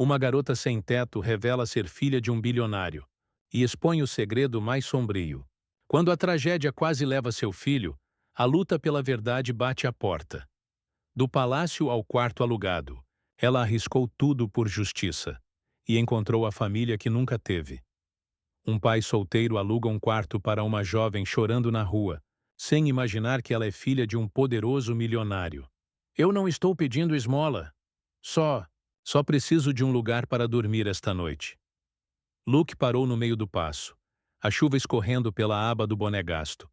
Uma garota sem teto revela ser filha de um bilionário e expõe o segredo mais sombrio. Quando a tragédia quase leva seu filho, a luta pela verdade bate à porta. Do palácio ao quarto alugado, ela arriscou tudo por justiça e encontrou a família que nunca teve. Um pai solteiro aluga um quarto para uma jovem chorando na rua, sem imaginar que ela é filha de um poderoso milionário. Eu não estou pedindo esmola. Só, só preciso de um lugar para dormir esta noite. Luke parou no meio do passo, a chuva escorrendo pela aba do boné gasto,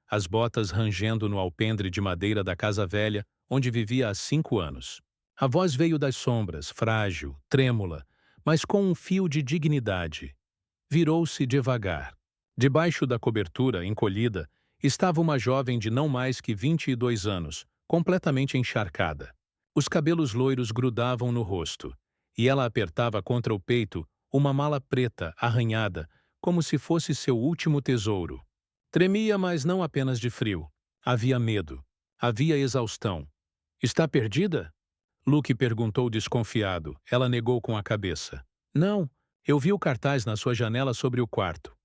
as botas rangendo no alpendre de madeira da casa velha, onde vivia há 5 anos. A voz veio das sombras, frágil, trêmula, mas com um fio de dignidade. Virou-se devagar. Debaixo da cobertura, encolhida, estava uma jovem de não mais que 22 anos, completamente encharcada. Os cabelos loiros grudavam no rosto, e ela apertava contra o peito uma mala preta, arranhada, como se fosse seu último tesouro. Tremia, mas não apenas de frio. Havia medo. Havia exaustão. Está perdida? Luke perguntou desconfiado. Ela negou com a cabeça. Não, eu vi o cartaz na sua janela sobre o quarto.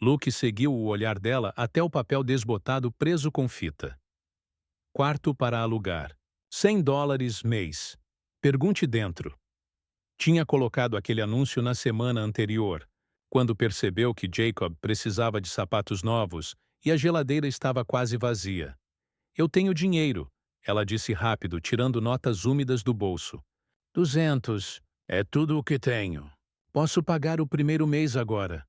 Luke seguiu o olhar dela até o papel desbotado preso com fita. Quarto para alugar. $100 mês. Pergunte dentro. Tinha colocado aquele anúncio na semana anterior, quando percebeu que Jacob precisava de sapatos novos e a geladeira estava quase vazia. Eu tenho dinheiro, ela disse rápido, tirando notas úmidas do bolso. 200. É tudo o que tenho. Posso pagar o primeiro mês agora.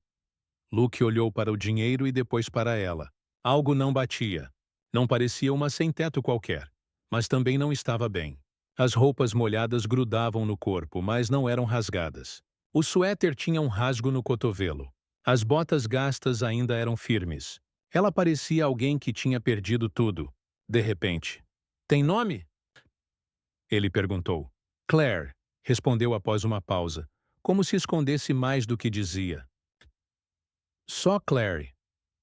Luke olhou para o dinheiro e depois para ela. Algo não batia. Não parecia uma sem-teto qualquer, mas também não estava bem. As roupas molhadas grudavam no corpo, mas não eram rasgadas. O suéter tinha um rasgo no cotovelo. As botas gastas ainda eram firmes. Ela parecia alguém que tinha perdido tudo. De repente. Tem nome? Ele perguntou. Claire, respondeu após uma pausa, como se escondesse mais do que dizia. Só Claire.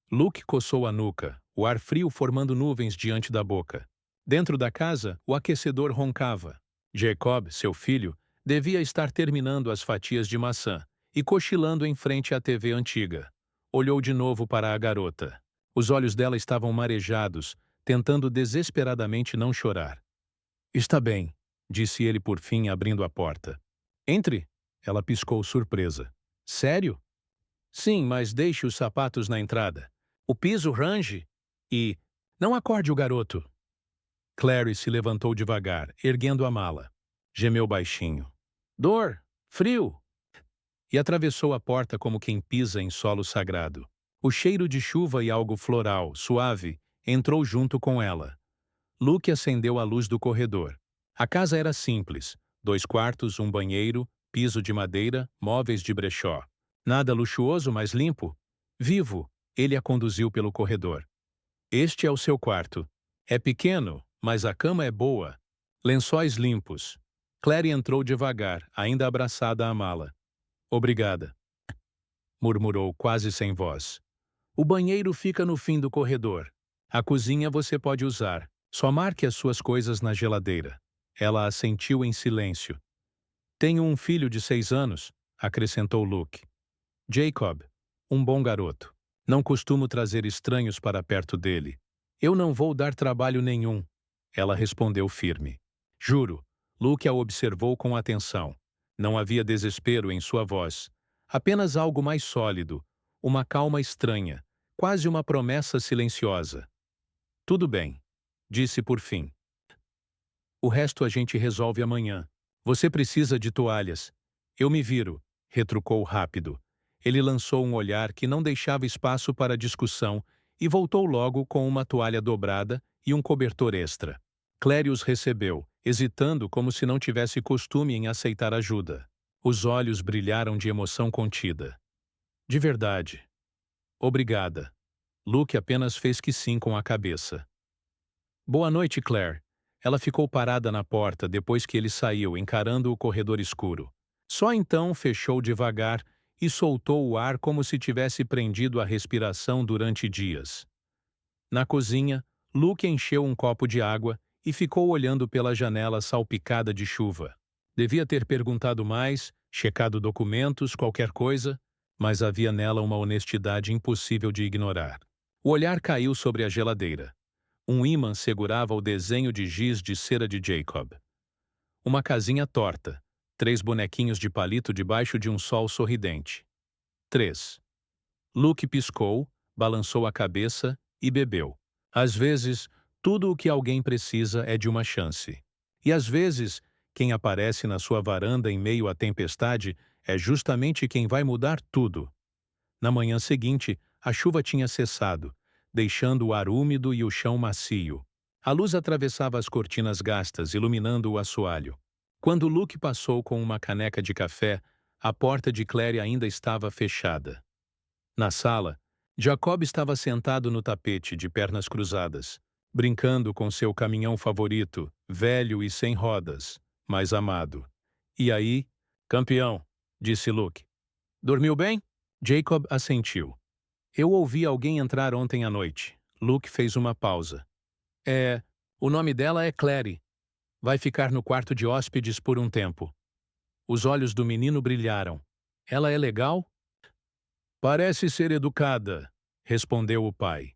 Luke coçou a nuca, o ar frio formando nuvens diante da boca. Dentro da casa, o aquecedor roncava. Jacob, seu filho, devia estar terminando as fatias de maçã e cochilando em frente à TV antiga. Olhou de novo para a garota. Os olhos dela estavam marejados, tentando desesperadamente não chorar. Está bem, disse ele por fim, abrindo a porta. Entre, ela piscou surpresa. Sério? Sim, mas deixe os sapatos na entrada. O piso range e... Não acorde o garoto. Clary se levantou devagar, erguendo a mala. Gemeu baixinho. Dor, frio. E atravessou a porta como quem pisa em solo sagrado. O cheiro de chuva e algo floral, suave, entrou junto com ela. Luke acendeu a luz do corredor. A casa era simples. 2 quartos, um banheiro, piso de madeira, móveis de brechó. Nada luxuoso, mas limpo. Vivo, ele a conduziu pelo corredor. Este é o seu quarto. É pequeno, mas a cama é boa. Lençóis limpos. Clary entrou devagar, ainda abraçada à mala. Obrigada, murmurou quase sem voz. O banheiro fica no fim do corredor. A cozinha você pode usar. Só marque as suas coisas na geladeira. Ela assentiu em silêncio. Tenho um filho de 6 anos, acrescentou Luke. Jacob, um bom garoto. Não costumo trazer estranhos para perto dele. Eu não vou dar trabalho nenhum, ela respondeu firme. Juro, Luke a observou com atenção. Não havia desespero em sua voz. Apenas algo mais sólido, uma calma estranha, quase uma promessa silenciosa. Tudo bem, disse por fim. O resto a gente resolve amanhã. Você precisa de toalhas. Eu me viro, retrucou rápido. Ele lançou um olhar que não deixava espaço para discussão e voltou logo com uma toalha dobrada e um cobertor extra. Clary os recebeu, hesitando como se não tivesse costume em aceitar ajuda. Os olhos brilharam de emoção contida. De verdade. Obrigada. Luke apenas fez que sim com a cabeça. Boa noite, Claire. Ela ficou parada na porta depois que ele saiu, encarando o corredor escuro. Só então fechou devagar e soltou o ar como se tivesse prendido a respiração durante dias. Na cozinha, Luke encheu um copo de água e ficou olhando pela janela salpicada de chuva. Devia ter perguntado mais, checado documentos, qualquer coisa, mas havia nela uma honestidade impossível de ignorar. O olhar caiu sobre a geladeira. Um ímã segurava o desenho de giz de cera de Jacob. Uma casinha torta, 3 bonequinhos de palito debaixo de um sol sorridente. 3. Luke piscou, balançou a cabeça e bebeu. Às vezes, tudo o que alguém precisa é de uma chance. E às vezes, quem aparece na sua varanda em meio à tempestade é justamente quem vai mudar tudo. Na manhã seguinte, a chuva tinha cessado, deixando o ar úmido e o chão macio. A luz atravessava as cortinas gastas, iluminando o assoalho. Quando Luke passou com uma caneca de café, a porta de Claire ainda estava fechada. Na sala, Jacob estava sentado no tapete, de pernas cruzadas, brincando com seu caminhão favorito, velho e sem rodas, mas amado. E aí, campeão, disse Luke. Dormiu bem? Jacob assentiu. Eu ouvi alguém entrar ontem à noite. Luke fez uma pausa. O nome dela é Clary. Vai ficar no quarto de hóspedes por um tempo. Os olhos do menino brilharam. Ela é legal? Parece ser educada, respondeu o pai.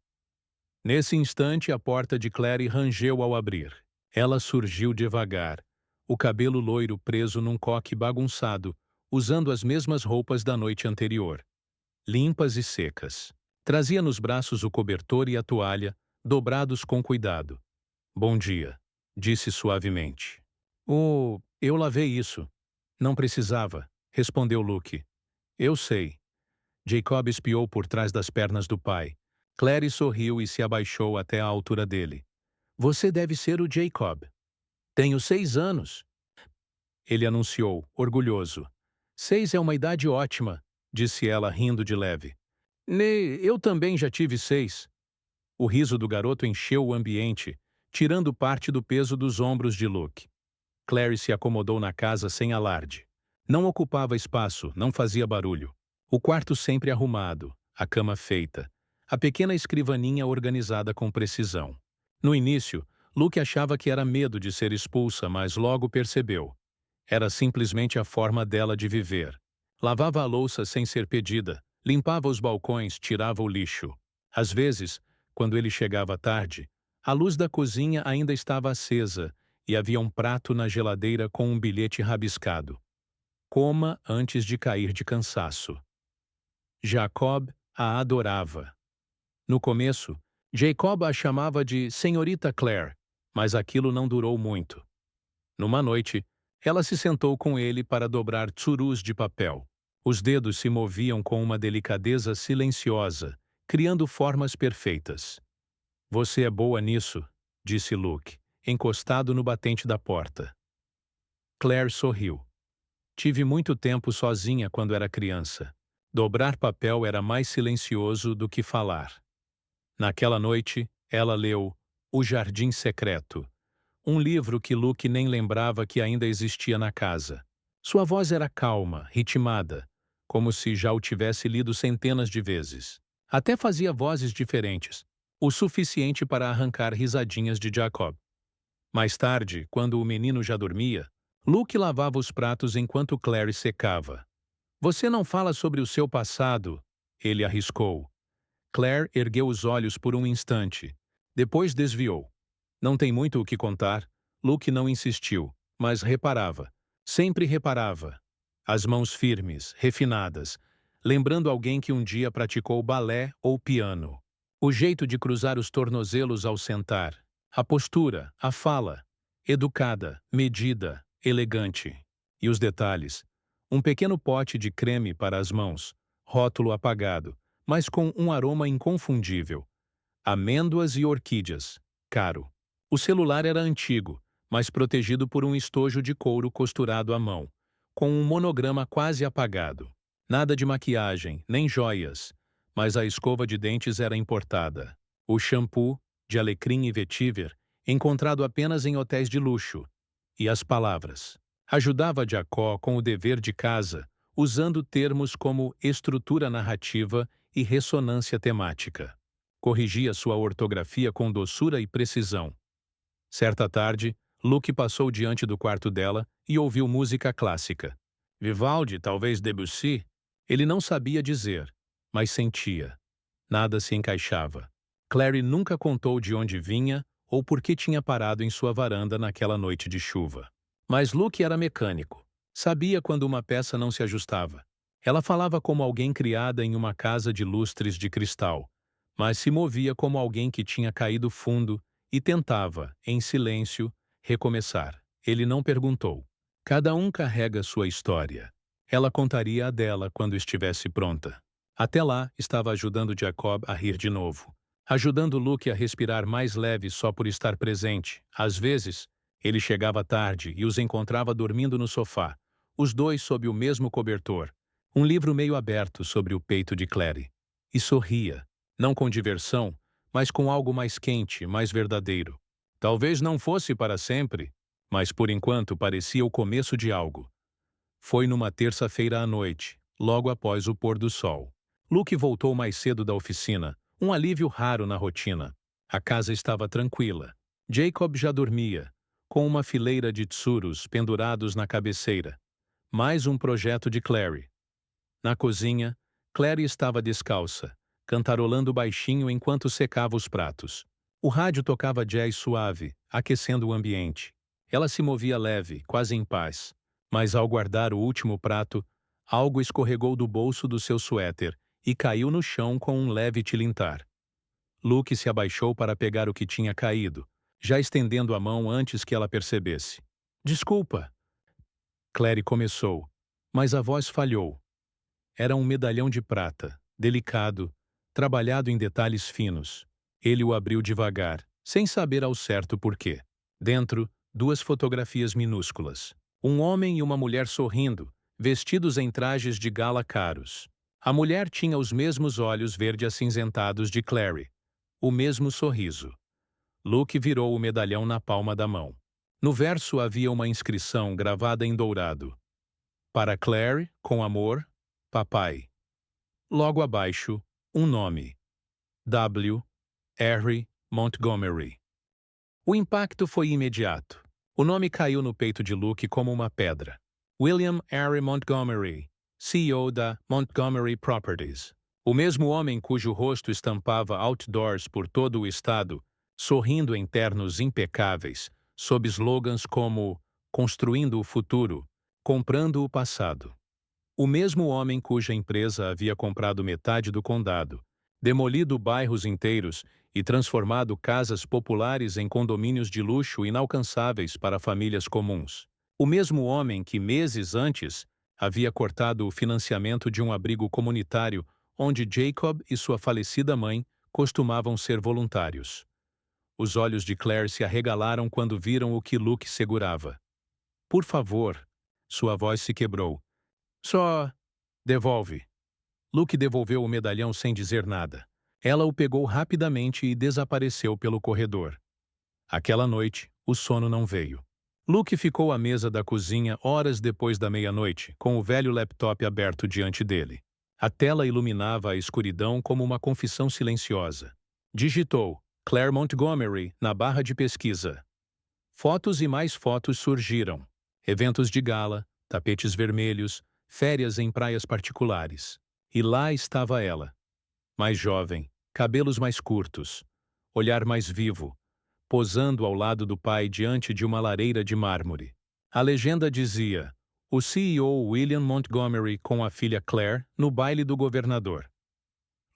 Nesse instante, a porta de Clary rangeu ao abrir. Ela surgiu devagar, o cabelo loiro preso num coque bagunçado, usando as mesmas roupas da noite anterior, limpas e secas. Trazia nos braços o cobertor e a toalha, dobrados com cuidado. Bom dia, disse suavemente. Eu lavei isso. Não precisava, respondeu Luke. Eu sei. Jacob espiou por trás das pernas do pai. Clary sorriu e se abaixou até a altura dele. Você deve ser o Jacob. Tenho 6 anos. Ele anunciou, orgulhoso. 6 é uma idade ótima, disse ela rindo de leve. Eu também já tive 6. O riso do garoto encheu o ambiente, tirando parte do peso dos ombros de Luke. Clary se acomodou na casa sem alarde. Não ocupava espaço, não fazia barulho. O quarto sempre arrumado, a cama feita, a pequena escrivaninha organizada com precisão. No início, Luke achava que era medo de ser expulsa, mas logo percebeu. Era simplesmente a forma dela de viver. Lavava a louça sem ser pedida, limpava os balcões, tirava o lixo. Às vezes, quando ele chegava tarde, a luz da cozinha ainda estava acesa e havia um prato na geladeira com um bilhete rabiscado. Coma antes de cair de cansaço. Jacob a adorava. No começo, Jacob a chamava de Senhorita Claire, mas aquilo não durou muito. Numa noite, ela se sentou com ele para dobrar tsurus de papel. Os dedos se moviam com uma delicadeza silenciosa, criando formas perfeitas. Você é boa nisso, disse Luke, encostado no batente da porta. Claire sorriu. Tive muito tempo sozinha quando era criança. Dobrar papel era mais silencioso do que falar. Naquela noite, ela leu O Jardim Secreto, um livro que Luke nem lembrava que ainda existia na casa. Sua voz era calma, ritmada, como se já o tivesse lido centenas de vezes. Até fazia vozes diferentes, o suficiente para arrancar risadinhas de Jacob. Mais tarde, quando o menino já dormia, Luke lavava os pratos enquanto Clary secava. Você não fala sobre o seu passado, ele arriscou. Claire ergueu os olhos por um instante. Depois desviou. Não tem muito o que contar. Luke não insistiu, mas reparava. Sempre reparava. As mãos firmes, refinadas, lembrando alguém que um dia praticou balé ou piano. O jeito de cruzar os tornozelos ao sentar. A postura, a fala. Educada, medida, elegante. E os detalhes. Um pequeno pote de creme para as mãos, rótulo apagado, mas com um aroma inconfundível. Amêndoas e orquídeas. Caro. O celular era antigo, mas protegido por um estojo de couro costurado à mão, com um monograma quase apagado. Nada de maquiagem, nem joias, mas a escova de dentes era importada. O shampoo, de alecrim e vetiver, encontrado apenas em hotéis de luxo. E as palavras. Ajudava Jacó com o dever de casa, usando termos como estrutura narrativa e ressonância temática. Corrigia sua ortografia com doçura e precisão. Certa tarde, Luke passou diante do quarto dela e ouviu música clássica. Vivaldi, talvez Debussy? Ele não sabia dizer, mas sentia. Nada se encaixava. Clary nunca contou de onde vinha ou por que tinha parado em sua varanda naquela noite de chuva. Mas Luke era mecânico. Sabia quando uma peça não se ajustava. Ela falava como alguém criada em uma casa de lustres de cristal, mas se movia como alguém que tinha caído fundo e tentava, em silêncio, recomeçar. Ele não perguntou. Cada um carrega sua história. Ela contaria a dela quando estivesse pronta. Até lá, estava ajudando Jacob a rir de novo. Ajudando Luke a respirar mais leve só por estar presente. Às vezes, ele chegava tarde e os encontrava dormindo no sofá, os dois sob o mesmo cobertor, um livro meio aberto sobre o peito de Clary. E sorria, não com diversão, mas com algo mais quente, mais verdadeiro. Talvez não fosse para sempre, mas por enquanto parecia o começo de algo. Foi numa terça-feira à noite, logo após o pôr do sol. Luke voltou mais cedo da oficina, um alívio raro na rotina. A casa estava tranquila. Jacob já dormia, com uma fileira de tsuros pendurados na cabeceira. Mais um projeto de Clary. Na cozinha, Clary estava descalça, cantarolando baixinho enquanto secava os pratos. O rádio tocava jazz suave, aquecendo o ambiente. Ela se movia leve, quase em paz. Mas ao guardar o último prato, algo escorregou do bolso do seu suéter e caiu no chão com um leve tilintar. Luke se abaixou para pegar o que tinha caído, já estendendo a mão antes que ela percebesse. Desculpa. Clary começou, mas a voz falhou. Era um medalhão de prata, delicado, trabalhado em detalhes finos. Ele o abriu devagar, sem saber ao certo por quê. Dentro, duas fotografias minúsculas. Um homem e uma mulher sorrindo, vestidos em trajes de gala caros. A mulher tinha os mesmos olhos verde-acinzentados de Clary, o mesmo sorriso. Luke virou o medalhão na palma da mão. No verso havia uma inscrição gravada em dourado. Para Clary, com amor, papai. Logo abaixo, um nome. W. Henry Montgomery. O impacto foi imediato. O nome caiu no peito de Luke como uma pedra. William Henry Montgomery, CEO da Montgomery Properties. O mesmo homem cujo rosto estampava outdoors por todo o estado, sorrindo em ternos impecáveis, sob slogans como Construindo o Futuro, Comprando o Passado. O mesmo homem cuja empresa havia comprado metade do condado, demolido bairros inteiros e transformado casas populares em condomínios de luxo inalcançáveis para famílias comuns. O mesmo homem que, meses antes, havia cortado o financiamento de um abrigo comunitário onde Jacob e sua falecida mãe costumavam ser voluntários. Os olhos de Claire se arregalaram quando viram o que Luke segurava. Por favor, sua voz se quebrou. Só devolve. Luke devolveu o medalhão sem dizer nada. Ela o pegou rapidamente e desapareceu pelo corredor. Aquela noite, o sono não veio. Luke ficou à mesa da cozinha horas depois da meia-noite, com o velho laptop aberto diante dele. A tela iluminava a escuridão como uma confissão silenciosa. Digitou Claire Montgomery na barra de pesquisa. Fotos e mais fotos surgiram. Eventos de gala, tapetes vermelhos, férias em praias particulares. E lá estava ela. Mais jovem, cabelos mais curtos, olhar mais vivo, posando ao lado do pai diante de uma lareira de mármore. A legenda dizia: o CEO William Montgomery com a filha Claire no baile do governador.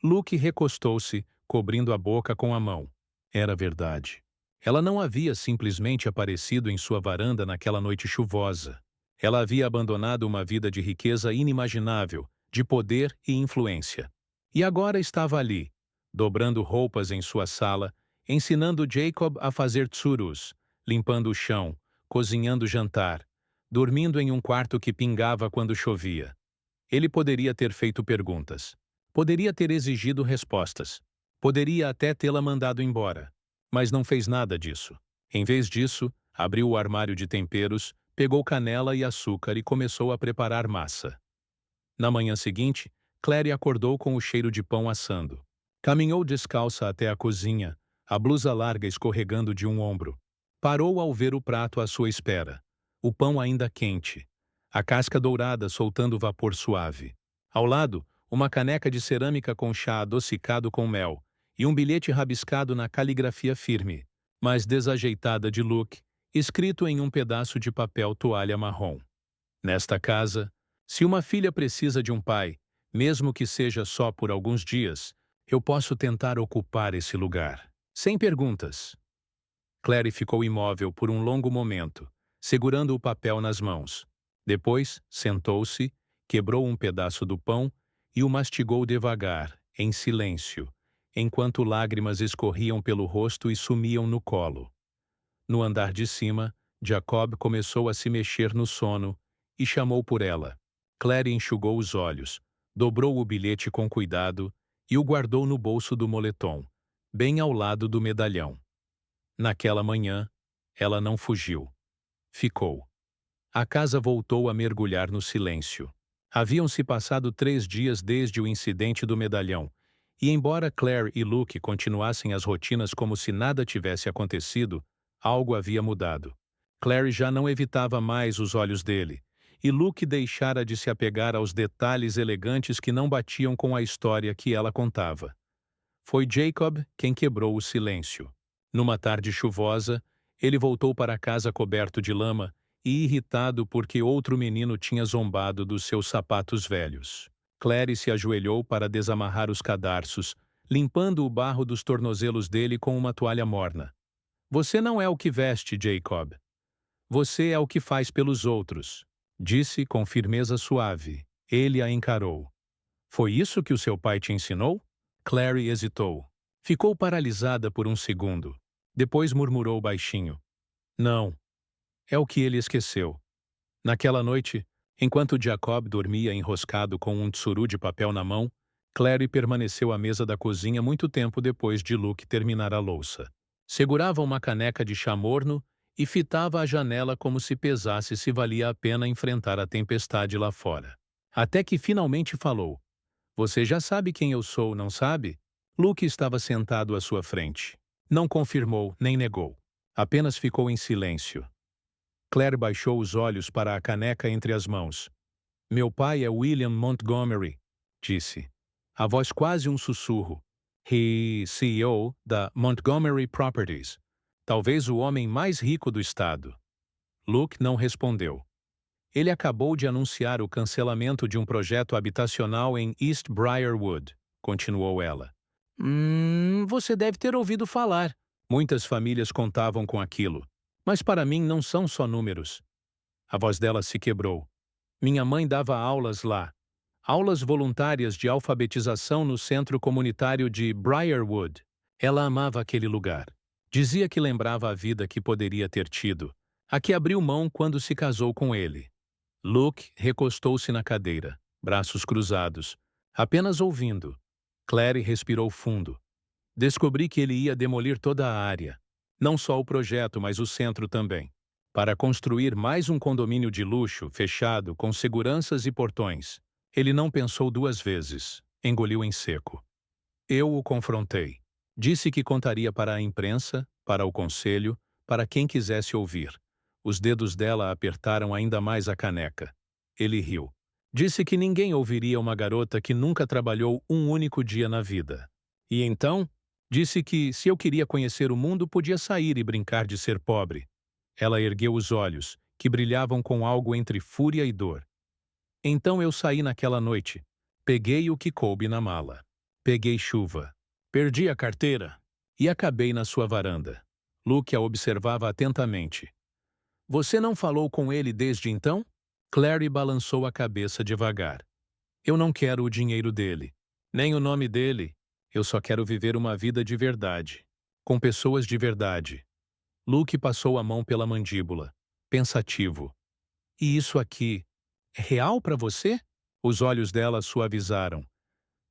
Luke recostou-se, cobrindo a boca com a mão. Era verdade. Ela não havia simplesmente aparecido em sua varanda naquela noite chuvosa. Ela havia abandonado uma vida de riqueza inimaginável, de poder e influência. E agora estava ali, dobrando roupas em sua sala, ensinando Jacob a fazer tsurus, limpando o chão, cozinhando jantar, dormindo em um quarto que pingava quando chovia. Ele poderia ter feito perguntas. Poderia ter exigido respostas. Poderia até tê-la mandado embora. Mas não fez nada disso. Em vez disso, abriu o armário de temperos, pegou canela e açúcar e começou a preparar massa. Na manhã seguinte, Clary acordou com o cheiro de pão assando. Caminhou descalça até a cozinha, a blusa larga escorregando de um ombro. Parou ao ver o prato à sua espera. O pão ainda quente. A casca dourada soltando vapor suave. Ao lado, uma caneca de cerâmica com chá adocicado com mel e um bilhete rabiscado na caligrafia firme, mas desajeitada de Luke, escrito em um pedaço de papel toalha marrom. Nesta casa, se uma filha precisa de um pai, mesmo que seja só por alguns dias, eu posso tentar ocupar esse lugar. Sem perguntas. Clary ficou imóvel por um longo momento, segurando o papel nas mãos. Depois, sentou-se, quebrou um pedaço do pão e o mastigou devagar, em silêncio, enquanto lágrimas escorriam pelo rosto e sumiam no colo. No andar de cima, Jacob começou a se mexer no sono e chamou por ela. Clary enxugou os olhos, dobrou o bilhete com cuidado e o guardou no bolso do moletom, bem ao lado do medalhão. Naquela manhã, ela não fugiu. Ficou. A casa voltou a mergulhar no silêncio. Haviam-se passado 3 dias desde o incidente do medalhão, e embora Claire e Luke continuassem as rotinas como se nada tivesse acontecido, algo havia mudado. Claire já não evitava mais os olhos dele, e Luke deixara de se apegar aos detalhes elegantes que não batiam com a história que ela contava. Foi Jacob quem quebrou o silêncio. Numa tarde chuvosa, ele voltou para casa coberto de lama e irritado porque outro menino tinha zombado dos seus sapatos velhos. Clary se ajoelhou para desamarrar os cadarços, limpando o barro dos tornozelos dele com uma toalha morna. Você não é o que veste, Jacob. Você é o que faz pelos outros, disse com firmeza suave. Ele a encarou. Foi isso que o seu pai te ensinou? Clary hesitou. Ficou paralisada por um segundo. Depois murmurou baixinho. Não. É o que ele esqueceu. Naquela noite, enquanto Jacob dormia enroscado com um tsuru de papel na mão, Clary permaneceu à mesa da cozinha muito tempo depois de Luke terminar a louça. Segurava uma caneca de chá morno e fitava a janela como se pesasse se valia a pena enfrentar a tempestade lá fora. Até que finalmente falou. Você já sabe quem eu sou, não sabe? Luke estava sentado à sua frente. Não confirmou nem negou. Apenas ficou em silêncio. Claire baixou os olhos para a caneca entre as mãos. Meu pai é William Montgomery, disse. A voz quase um sussurro. CEO da Montgomery Properties. Talvez o homem mais rico do estado. Luke não respondeu. Ele acabou de anunciar o cancelamento de um projeto habitacional em East Briarwood, continuou ela. Você deve ter ouvido falar. Muitas famílias contavam com aquilo. Mas para mim não são só números. A voz dela se quebrou. Minha mãe dava aulas lá. Aulas voluntárias de alfabetização no centro comunitário de Briarwood. Ela amava aquele lugar. Dizia que lembrava a vida que poderia ter tido, a que abriu mão quando se casou com ele. Luke recostou-se na cadeira, braços cruzados, apenas ouvindo. Clary respirou fundo. Descobri que ele ia demolir toda a área. Não só o projeto, mas o centro também. Para construir mais um condomínio de luxo, fechado, com seguranças e portões. Ele não pensou 2 vezes. Engoliu em seco. Eu o confrontei. Disse que contaria para a imprensa, para o conselho, para quem quisesse ouvir. Os dedos dela apertaram ainda mais a caneca. Ele riu. Disse que ninguém ouviria uma garota que nunca trabalhou um único dia na vida. E então, disse que, se eu queria conhecer o mundo, podia sair e brincar de ser pobre. Ela ergueu os olhos, que brilhavam com algo entre fúria e dor. Então eu saí naquela noite. Peguei o que coube na mala. Peguei chuva. Perdi a carteira. E acabei na sua varanda. Luke a observava atentamente. Você não falou com ele desde então? Clary balançou a cabeça devagar. Eu não quero o dinheiro dele. Nem o nome dele. Eu só quero viver uma vida de verdade. Com pessoas de verdade. Luke passou a mão pela mandíbula. Pensativo. E isso aqui é real para você? Os olhos dela suavizaram.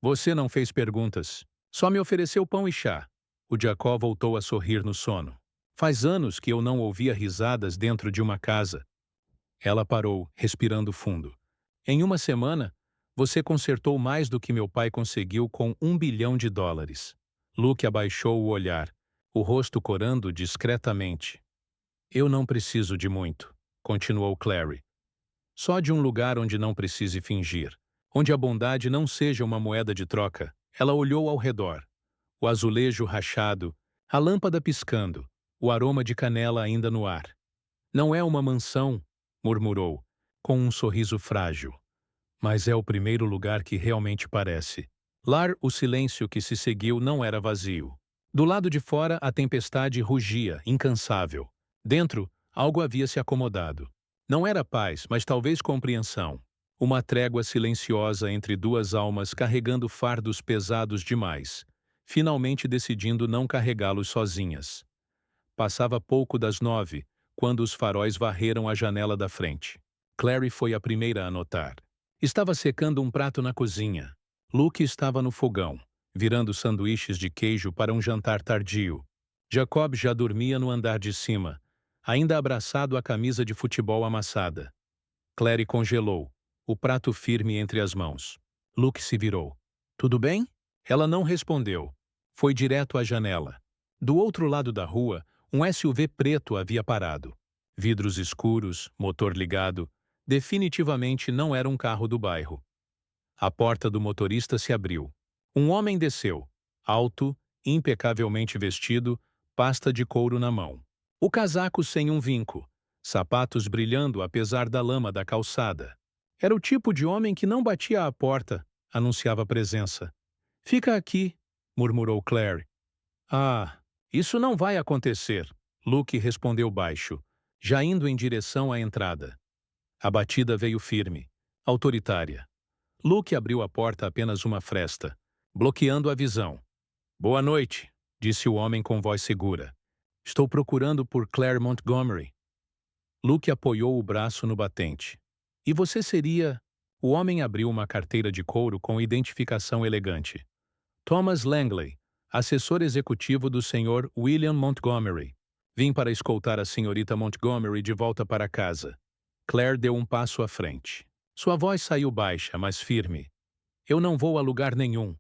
Você não fez perguntas. Só me ofereceu pão e chá. O Jacó voltou a sorrir no sono. Faz anos que eu não ouvia risadas dentro de uma casa. Ela parou, respirando fundo. Em uma semana, você consertou mais do que meu pai conseguiu com $1 bilhão. Luke abaixou o olhar, o rosto corando discretamente. Eu não preciso de muito, continuou Clary. Só de um lugar onde não precise fingir. Onde a bondade não seja uma moeda de troca. Ela olhou ao redor. O azulejo rachado, a lâmpada piscando, o aroma de canela ainda no ar. Não é uma mansão, murmurou, com um sorriso frágil. Mas é o primeiro lugar que realmente parece. O silêncio que se seguiu não era vazio. Do lado de fora, a tempestade rugia, incansável. Dentro, algo havia se acomodado. Não era paz, mas talvez compreensão. Uma trégua silenciosa entre duas almas carregando fardos pesados demais, finalmente decidindo não carregá-los sozinhas. Passava pouco das 9, quando os faróis varreram a janela da frente. Clary foi a primeira a notar. Estava secando um prato na cozinha. Luke estava no fogão, virando sanduíches de queijo para um jantar tardio. Jacob já dormia no andar de cima, ainda abraçado à camisa de futebol amassada. Clary congelou, o prato firme entre as mãos. Luke se virou. Tudo bem? Ela não respondeu. Foi direto à janela. Do outro lado da rua, um SUV preto havia parado. Vidros escuros, motor ligado. Definitivamente não era um carro do bairro. A porta do motorista se abriu. Um homem desceu, alto, impecavelmente vestido, pasta de couro na mão. O casaco sem um vinco, sapatos brilhando apesar da lama da calçada. Era o tipo de homem que não batia à porta, anunciava presença. Fica aqui, murmurou Clary. Ah, isso não vai acontecer, Luke respondeu baixo, já indo em direção à entrada. A batida veio firme, autoritária. Luke abriu a porta apenas uma fresta, bloqueando a visão. Boa noite, disse o homem com voz segura. Estou procurando por Claire Montgomery. Luke apoiou o braço no batente. E você seria... O homem abriu uma carteira de couro com identificação elegante. Thomas Langley, assessor executivo do Sr. William Montgomery. Vim para escoltar a senhorita Montgomery de volta para casa. Claire deu um passo à frente. Sua voz saiu baixa, mas firme. Eu não vou a lugar nenhum.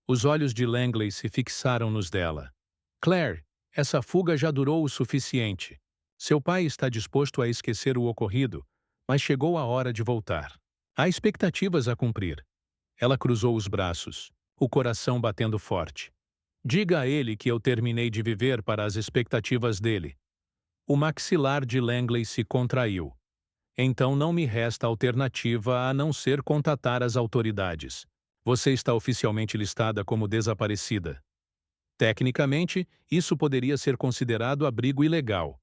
Os olhos de Langley se fixaram nos dela. Claire, essa fuga já durou o suficiente. Seu pai está disposto a esquecer o ocorrido, mas chegou a hora de voltar. Há expectativas a cumprir. Ela cruzou os braços, o coração batendo forte. Diga a ele que eu terminei de viver para as expectativas dele. O maxilar de Langley se contraiu. Então não me resta alternativa a não ser contatar as autoridades. Você está oficialmente listada como desaparecida. Tecnicamente, isso poderia ser considerado abrigo ilegal.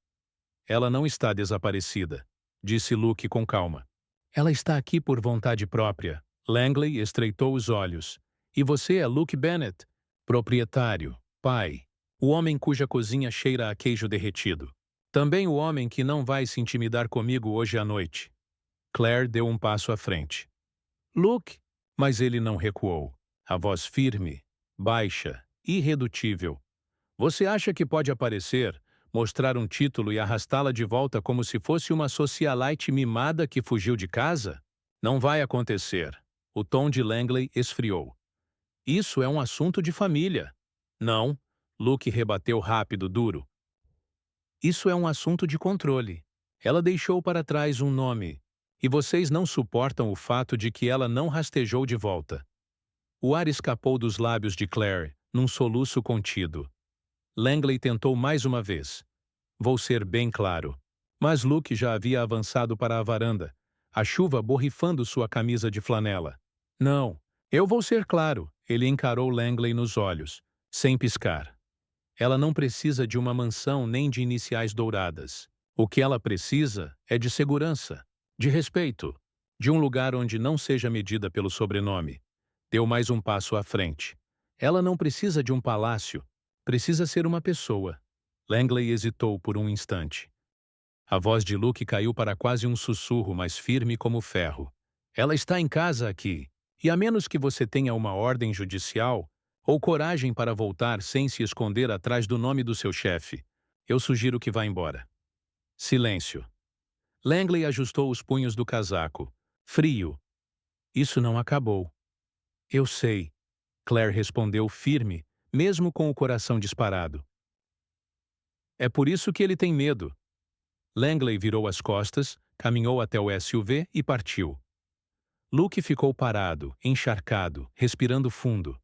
Ela não está desaparecida, disse Luke com calma. Ela está aqui por vontade própria. Langley estreitou os olhos. E você é Luke Bennett, proprietário, pai, o homem cuja cozinha cheira a queijo derretido. Também o homem que não vai se intimidar comigo hoje à noite. Claire deu um passo à frente. Luke, mas ele não recuou. A voz firme, baixa, irredutível. Você acha que pode aparecer, mostrar um título e arrastá-la de volta como se fosse uma socialite mimada que fugiu de casa? Não vai acontecer. O tom de Langley esfriou. Isso é um assunto de família. Não, Luke rebateu rápido, duro. Isso é um assunto de controle. Ela deixou para trás um nome, e vocês não suportam o fato de que ela não rastejou de volta. O ar escapou dos lábios de Claire, num soluço contido. Langley tentou mais uma vez. Vou ser bem claro. Mas Luke já havia avançado para a varanda, a chuva borrifando sua camisa de flanela. Não, eu vou ser claro, ele encarou Langley nos olhos, sem piscar. Ela não precisa de uma mansão nem de iniciais douradas. O que ela precisa é de segurança, de respeito, de um lugar onde não seja medida pelo sobrenome. Deu mais um passo à frente. Ela não precisa de um palácio, precisa ser uma pessoa. Langley hesitou por um instante. A voz de Luke caiu para quase um sussurro, mais firme como ferro. Ela está em casa aqui, e a menos que você tenha uma ordem judicial, ou coragem para voltar sem se esconder atrás do nome do seu chefe, eu sugiro que vá embora. Silêncio. Langley ajustou os punhos do casaco. Frio. Isso não acabou. Eu sei. Claire respondeu firme, mesmo com o coração disparado. É por isso que ele tem medo. Langley virou as costas, caminhou até o SUV e partiu. Luke ficou parado, encharcado, respirando fundo.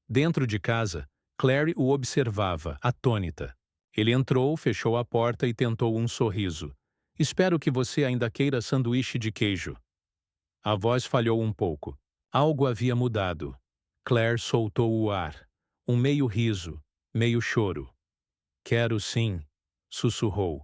Dentro de casa, Clary o observava, atônita. Ele entrou, fechou a porta e tentou um sorriso. Espero que você ainda queira sanduíche de queijo. A voz falhou um pouco. Algo havia mudado. Claire soltou o ar. Um meio riso, meio choro. Quero sim, sussurrou.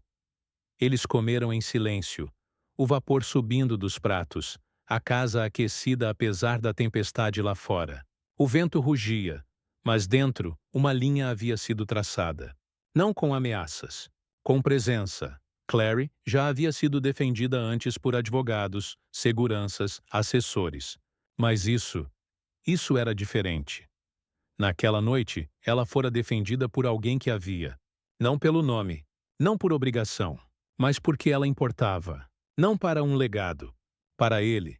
Eles comeram em silêncio. O vapor subindo dos pratos. A casa aquecida apesar da tempestade lá fora. O vento rugia, mas dentro uma linha havia sido traçada. Não com ameaças, com presença. Clary já havia sido defendida antes por advogados, seguranças, assessores. Mas isso era diferente. Naquela noite, ela fora defendida por alguém que havia. Não pelo nome, não por obrigação, mas porque ela importava. Não para um legado. Para ele.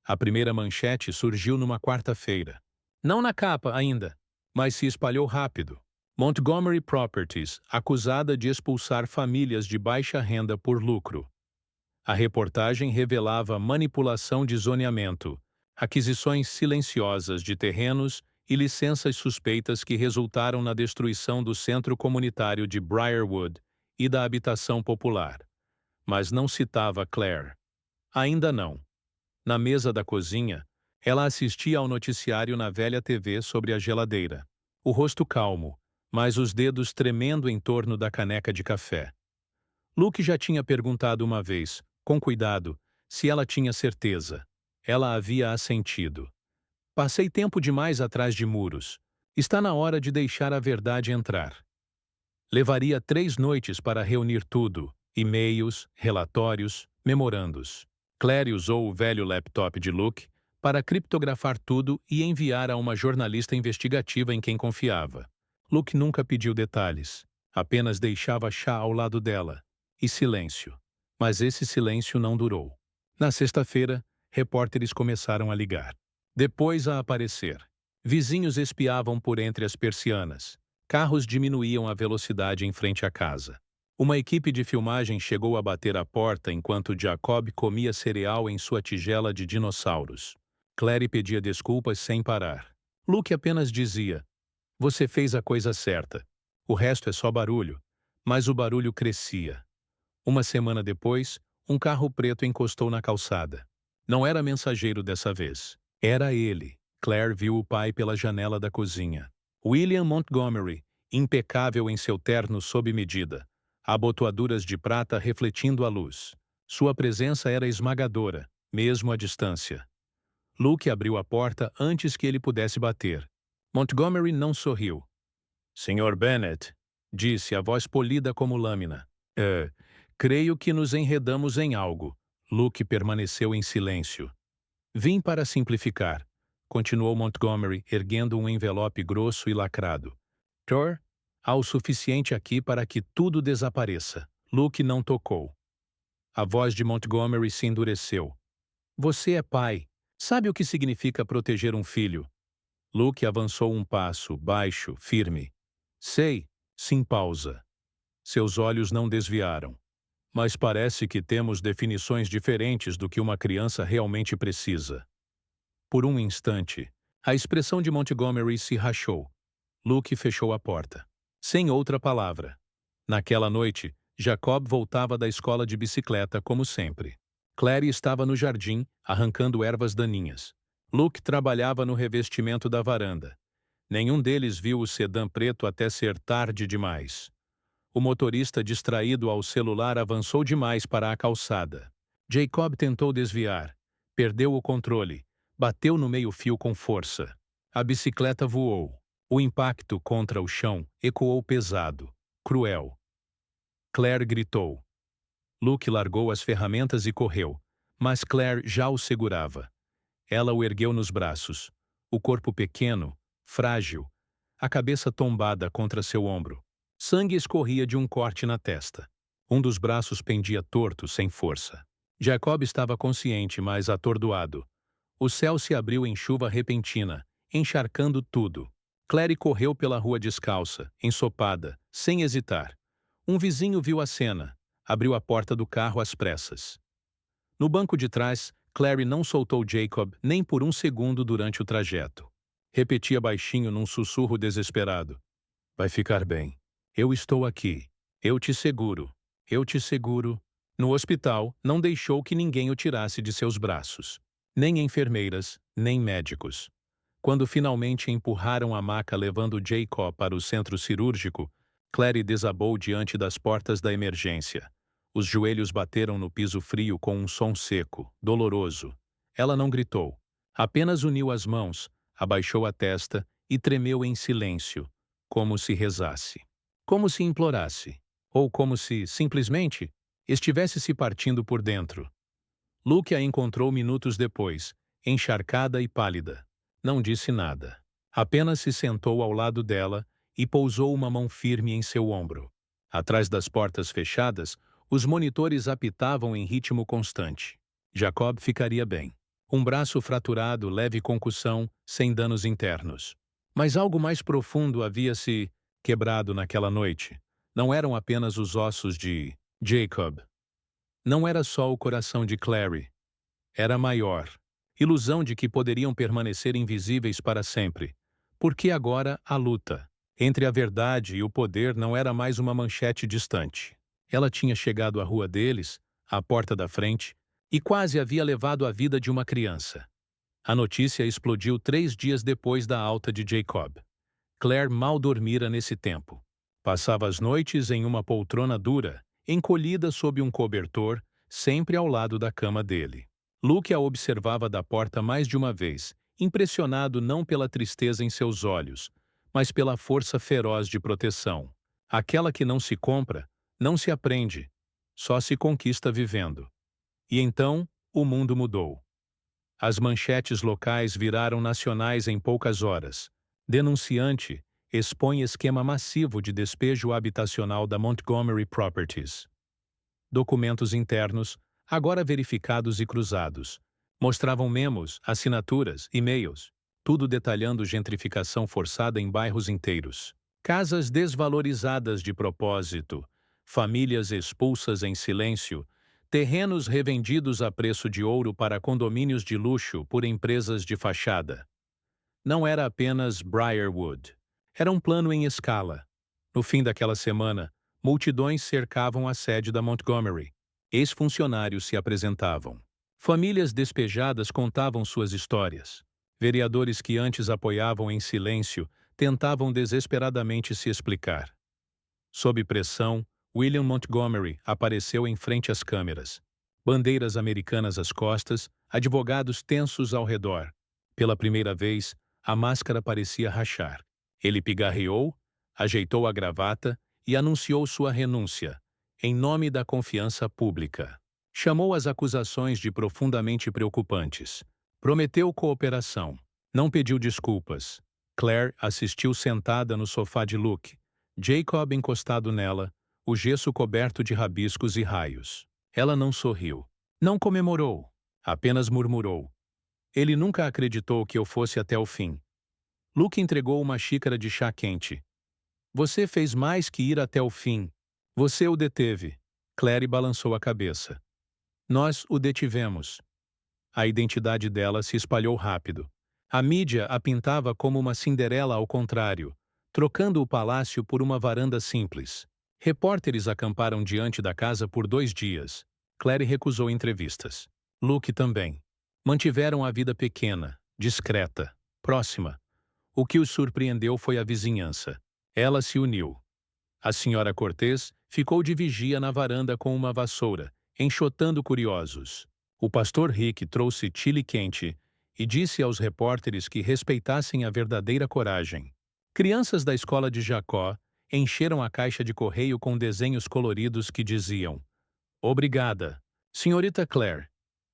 A primeira manchete surgiu numa quarta-feira. Não na capa ainda, mas se espalhou rápido. Montgomery Properties, acusada de expulsar famílias de baixa renda por lucro. A reportagem revelava manipulação de zoneamento, aquisições silenciosas de terrenos e licenças suspeitas que resultaram na destruição do centro comunitário de Briarwood e da habitação popular. Mas não citava Claire. Ainda não. Na mesa da cozinha, ela assistia ao noticiário na velha TV sobre a geladeira. O rosto calmo, mas os dedos tremendo em torno da caneca de café. Luke já tinha perguntado uma vez, com cuidado, se ela tinha certeza. Ela havia assentido. Passei tempo demais atrás de muros. Está na hora de deixar a verdade entrar. Levaria 3 noites para reunir tudo, e-mails, relatórios, memorandos. Claire usou o velho laptop de Luke para criptografar tudo e enviar a uma jornalista investigativa em quem confiava. Luke nunca pediu detalhes, apenas deixava chá ao lado dela. E silêncio. Mas esse silêncio não durou. Na sexta-feira, repórteres começaram a ligar. Depois a aparecer. Vizinhos espiavam por entre as persianas. Carros diminuíam a velocidade em frente à casa. Uma equipe de filmagem chegou a bater a porta enquanto Jacob comia cereal em sua tigela de dinossauros. Clary pedia desculpas sem parar. Luke apenas dizia: "Você fez a coisa certa. O resto é só barulho." Mas o barulho crescia. Uma semana depois, um carro preto encostou na calçada. Não era mensageiro dessa vez. Era ele. Claire viu o pai pela janela da cozinha. William Montgomery, impecável em seu terno sob medida. Abotoaduras de prata refletindo a luz. Sua presença era esmagadora, mesmo à distância. Luke abriu a porta antes que ele pudesse bater. Montgomery não sorriu. "Sr. Bennet", disse, a voz polida como lâmina. Creio que nos enredamos em algo." Luke permaneceu em silêncio. "Vim para simplificar", continuou Montgomery, erguendo um envelope grosso e lacrado. "Thor, há o suficiente aqui para que tudo desapareça." Luke não tocou. A voz de Montgomery se endureceu. "Você é pai. Sabe o que significa proteger um filho?" Luke avançou um passo, baixo, firme. "Sei." Sem pausa. Seus olhos não desviaram. "Mas parece que temos definições diferentes do que uma criança realmente precisa." Por um instante, a expressão de Montgomery se rachou. Luke fechou a porta. Sem outra palavra. Naquela noite, Jacob voltava da escola de bicicleta como sempre. Clary estava no jardim, arrancando ervas daninhas. Luke trabalhava no revestimento da varanda. Nenhum deles viu o sedã preto até ser tarde demais. O motorista, distraído ao celular, avançou demais para a calçada. Jacob tentou desviar. Perdeu o controle. Bateu no meio-fio com força. A bicicleta voou. O impacto contra o chão ecoou pesado, cruel. Claire gritou. Luke largou as ferramentas e correu, mas Claire já o segurava. Ela o ergueu nos braços. O corpo pequeno, frágil, a cabeça tombada contra seu ombro. Sangue escorria de um corte na testa. Um dos braços pendia torto, sem força. Jacob estava consciente, mas atordoado. O céu se abriu em chuva repentina, encharcando tudo. Clary correu pela rua descalça, ensopada, sem hesitar. Um vizinho viu a cena. abriu a porta do carro às pressas. No banco de trás, Clary não soltou Jacob nem por um segundo durante o trajeto. Repetia baixinho num sussurro desesperado. Vai ficar bem. Eu estou aqui. Eu te seguro. Eu te seguro. No hospital, não deixou que ninguém o tirasse de seus braços. Nem enfermeiras, nem médicos. Quando finalmente empurraram a maca levando Jacob para o centro cirúrgico, Clary desabou diante das portas da emergência. Os joelhos bateram no piso frio com um som seco, doloroso. Ela não gritou. Apenas uniu as mãos, abaixou a testa e tremeu em silêncio, como se rezasse. Como se implorasse. Ou como se, simplesmente, estivesse se partindo por dentro. Luke a encontrou minutos depois, encharcada e pálida. Não disse nada. Apenas se sentou ao lado dela e pousou uma mão firme em seu ombro. Atrás das portas fechadas, os monitores apitavam em ritmo constante. Jacob ficaria bem. Um braço fraturado, leve concussão, sem danos internos. Mas algo mais profundo havia se quebrado naquela noite. Não eram apenas os ossos de Jacob. Não era só o coração de Clary. Era maior. Ilusão de que poderiam permanecer invisíveis para sempre. Porque agora a luta entre a verdade e o poder não era mais uma manchete distante. Ela tinha chegado à rua deles, à porta da frente, e quase havia levado a vida de uma criança. A notícia explodiu 3 dias depois da alta de Jacob. Claire mal dormira nesse tempo. Passava as noites em uma poltrona dura, encolhida sob um cobertor, sempre ao lado da cama dele. Luke a observava da porta mais de uma vez, impressionado não pela tristeza em seus olhos, mas pela força feroz de proteção. Aquela que não se compra, não se aprende, só se conquista vivendo. E então, o mundo mudou. As manchetes locais viraram nacionais em poucas horas. Denunciante expõe esquema massivo de despejo habitacional da Montgomery Properties. Documentos internos, agora verificados e cruzados, mostravam memos, assinaturas, e-mails, tudo detalhando gentrificação forçada em bairros inteiros. Casas desvalorizadas de propósito, famílias expulsas em silêncio, terrenos revendidos a preço de ouro para condomínios de luxo por empresas de fachada. Não era apenas Briarwood. Era um plano em escala. No fim daquela semana, multidões cercavam a sede da Montgomery. Ex-funcionários se apresentavam. Famílias despejadas contavam suas histórias. Vereadores que antes apoiavam em silêncio tentavam desesperadamente se explicar. Sob pressão, William Montgomery apareceu em frente às câmeras. Bandeiras americanas às costas, advogados tensos ao redor. Pela primeira vez, a máscara parecia rachar. Ele pigarreou, ajeitou a gravata e anunciou sua renúncia, em nome da confiança pública. Chamou as acusações de profundamente preocupantes. Prometeu cooperação. Não pediu desculpas. Claire assistiu sentada no sofá de Luke, Jacob encostado nela, o gesso coberto de rabiscos e raios. Ela não sorriu. Não comemorou. Apenas murmurou. Ele nunca acreditou que eu fosse até o fim. Luke entregou uma xícara de chá quente. Você fez mais que ir até o fim. Você o deteve. Clary balançou a cabeça. Nós o detivemos. A identidade dela se espalhou rápido. A mídia a pintava como uma Cinderela ao contrário, trocando o palácio por uma varanda simples. Repórteres acamparam diante da casa por 2 dias. Clary recusou entrevistas. Luke também. Mantiveram a vida pequena, discreta, próxima. O que os surpreendeu foi a vizinhança. Ela se uniu. A senhora Cortez ficou de vigia na varanda com uma vassoura, enxotando curiosos. O pastor Rick trouxe chile quente e disse aos repórteres que respeitassem a verdadeira coragem. Crianças da escola de Jacó encheram a caixa de correio com desenhos coloridos que diziam: Obrigada, senhorita Claire.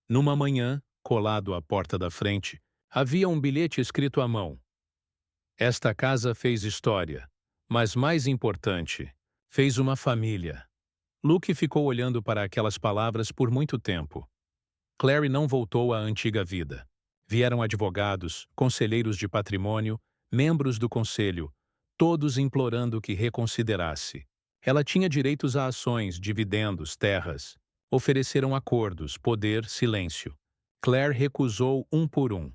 Numa manhã, colado à porta da frente, havia um bilhete escrito à mão. Esta casa fez história, mas mais importante, fez uma família. Luke ficou olhando para aquelas palavras por muito tempo. Clary não voltou à antiga vida. Vieram advogados, conselheiros de patrimônio, membros do conselho, todos implorando que reconsiderasse. Ela tinha direitos a ações, dividendos, terras. Ofereceram acordos, poder, silêncio. Claire recusou um por um.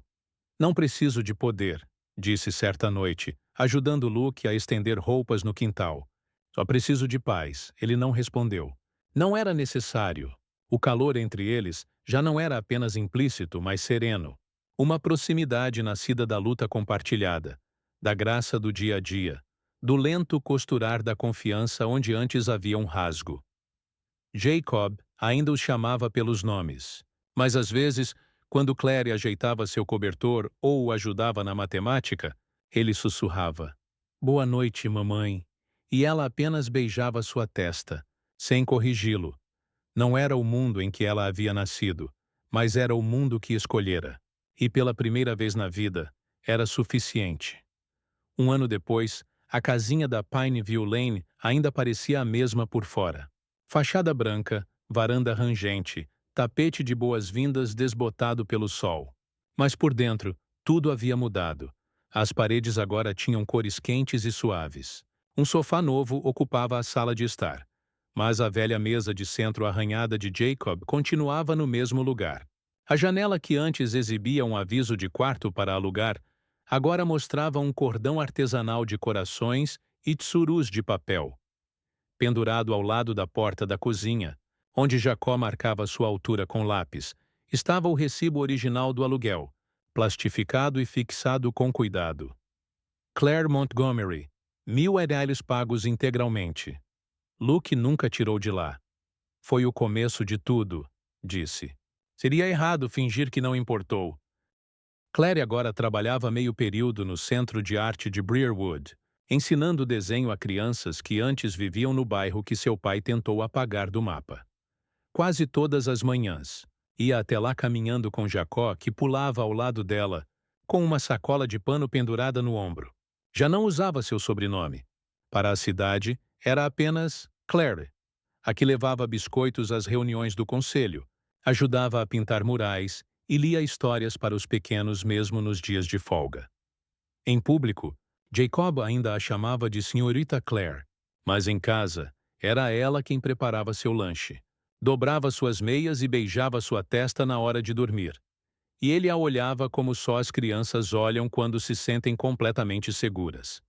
Não preciso de poder, disse certa noite, ajudando Luke a estender roupas no quintal. Só preciso de paz, ele não respondeu. Não era necessário. O calor entre eles já não era apenas implícito, mas sereno. Uma proximidade nascida da luta compartilhada, da graça do dia a dia, do lento costurar da confiança onde antes havia um rasgo. Jacob ainda os chamava pelos nomes, mas às vezes, quando Claire ajeitava seu cobertor ou o ajudava na matemática, ele sussurrava: "Boa noite, mamãe", e ela apenas beijava sua testa, sem corrigi-lo. Não era o mundo em que ela havia nascido, mas era o mundo que escolhera. E pela primeira vez na vida, era suficiente. Um ano depois, a casinha da Pineview Lane ainda parecia a mesma por fora. Fachada branca, varanda rangente, tapete de boas-vindas desbotado pelo sol. Mas por dentro, tudo havia mudado. As paredes agora tinham cores quentes e suaves. Um sofá novo ocupava a sala de estar. Mas a velha mesa de centro arranhada de Jacob continuava no mesmo lugar. A janela que antes exibia um aviso de quarto para alugar, agora mostrava um cordão artesanal de corações e tsurus de papel. Pendurado ao lado da porta da cozinha, onde Jacó marcava sua altura com lápis, estava o recibo original do aluguel, plastificado e fixado com cuidado. Claire Montgomery, R$ 1.000 pagos integralmente. Luke nunca tirou de lá. Foi o começo de tudo, disse. Seria errado fingir que não importou. Claire agora trabalhava meio período no Centro de Arte de Briarwood, ensinando desenho a crianças que antes viviam no bairro que seu pai tentou apagar do mapa. Quase todas as manhãs, ia até lá caminhando com Jacó, que pulava ao lado dela, com uma sacola de pano pendurada no ombro. Já não usava seu sobrenome. Para a cidade, era apenas Claire, a que levava biscoitos às reuniões do conselho, ajudava a pintar murais e lia histórias para os pequenos mesmo nos dias de folga. Em público, Jacob ainda a chamava de Senhorita Claire, mas em casa, era ela quem preparava seu lanche, dobrava suas meias e beijava sua testa na hora de dormir. E ele a olhava como só as crianças olham quando se sentem completamente seguras.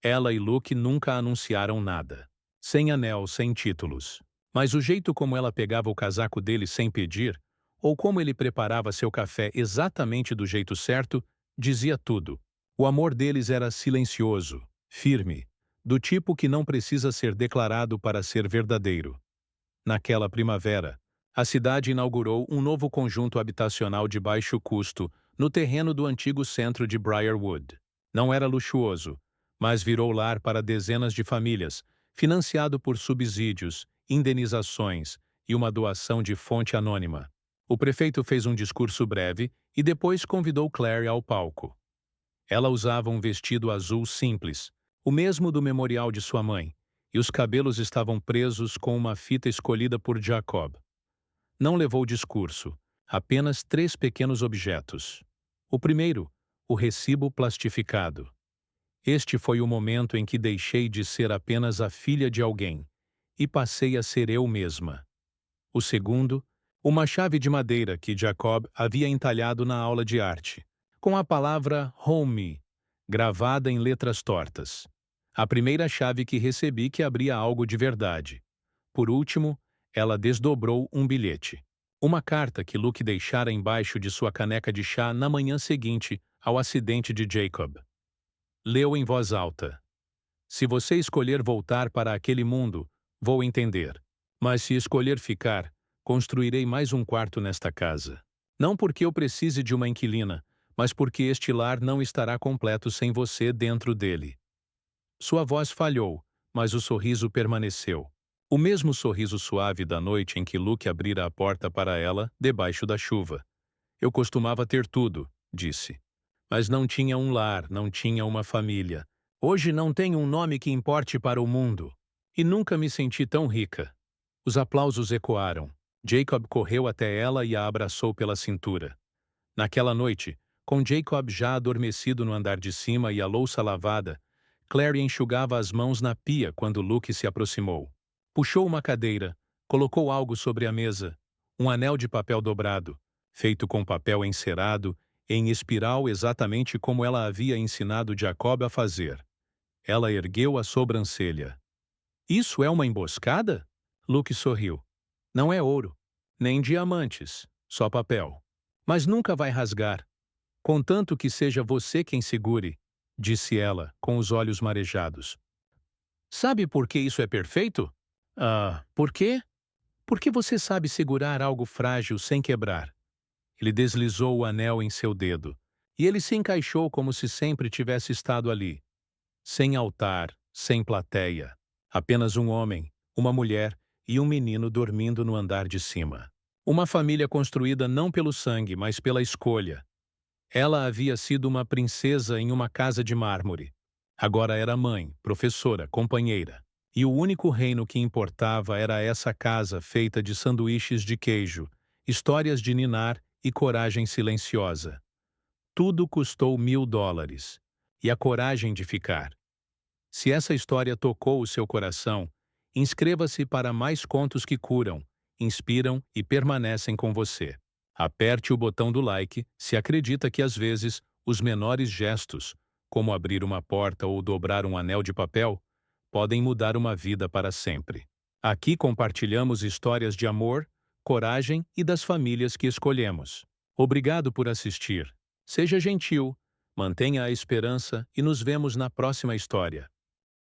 Ela e Luke nunca anunciaram nada. Sem anel, sem títulos. Mas o jeito como ela pegava o casaco dele sem pedir, ou como ele preparava seu café exatamente do jeito certo, dizia tudo. O amor deles era silencioso, firme, do tipo que não precisa ser declarado para ser verdadeiro. Naquela primavera, a cidade inaugurou um novo conjunto habitacional de baixo custo no terreno do antigo centro de Briarwood. Não era luxuoso, mas virou lar para dezenas de famílias, financiado por subsídios, indenizações e uma doação de fonte anônima. O prefeito fez um discurso breve e depois convidou Claire ao palco. Ela usava um vestido azul simples, o mesmo do memorial de sua mãe, e os cabelos estavam presos com uma fita escolhida por Jacob. Não levou discurso, apenas 3 pequenos objetos. O primeiro, o recibo plastificado. Este foi o momento em que deixei de ser apenas a filha de alguém e passei a ser eu mesma. O segundo, uma chave de madeira que Jacob havia entalhado na aula de arte, com a palavra Home gravada em letras tortas. A primeira chave que recebi que abria algo de verdade. Por último, ela desdobrou um bilhete. Uma carta que Luke deixara embaixo de sua caneca de chá na manhã seguinte ao acidente de Jacob. Leu em voz alta. Se você escolher voltar para aquele mundo, vou entender. Mas se escolher ficar, construirei mais um quarto nesta casa. Não porque eu precise de uma inquilina, mas porque este lar não estará completo sem você dentro dele. Sua voz falhou, mas o sorriso permaneceu. O mesmo sorriso suave da noite em que Luke abrira a porta para ela, debaixo da chuva. Eu costumava ter tudo, disse. Mas não tinha um lar, não tinha uma família. Hoje não tenho um nome que importe para o mundo. E nunca me senti tão rica. Os aplausos ecoaram. Jacob correu até ela e a abraçou pela cintura. Naquela noite, com Jacob já adormecido no andar de cima e a louça lavada, Clary enxugava as mãos na pia quando Luke se aproximou. Puxou uma cadeira, colocou algo sobre a mesa, um anel de papel dobrado, feito com papel encerado, em espiral exatamente como ela havia ensinado Jacob a fazer. Ela ergueu a sobrancelha. Isso é uma emboscada? Luke sorriu. Não é ouro, nem diamantes, só papel. Mas nunca vai rasgar, contanto que seja você quem segure, disse ela, com os olhos marejados. Sabe por que isso é perfeito? Por quê? Porque você sabe segurar algo frágil sem quebrar. Ele deslizou o anel em seu dedo, e ele se encaixou como se sempre tivesse estado ali. Sem altar, sem plateia. Apenas um homem, uma mulher e um menino dormindo no andar de cima. Uma família construída não pelo sangue, mas pela escolha. Ela havia sido uma princesa em uma casa de mármore. Agora era mãe, professora, companheira. E o único reino que importava era essa casa feita de sanduíches de queijo, histórias de ninar e coragem silenciosa. Tudo custou $1000. E a coragem de ficar. Se essa história tocou o seu coração, inscreva-se para mais contos que curam, inspiram e permanecem com você. Aperte o botão do like se acredita que às vezes os menores gestos, como abrir uma porta ou dobrar um anel de papel, podem mudar uma vida para sempre. Aqui compartilhamos histórias de amor, coragem e das famílias que escolhemos. Obrigado por assistir. Seja gentil, mantenha a esperança e nos vemos na próxima história.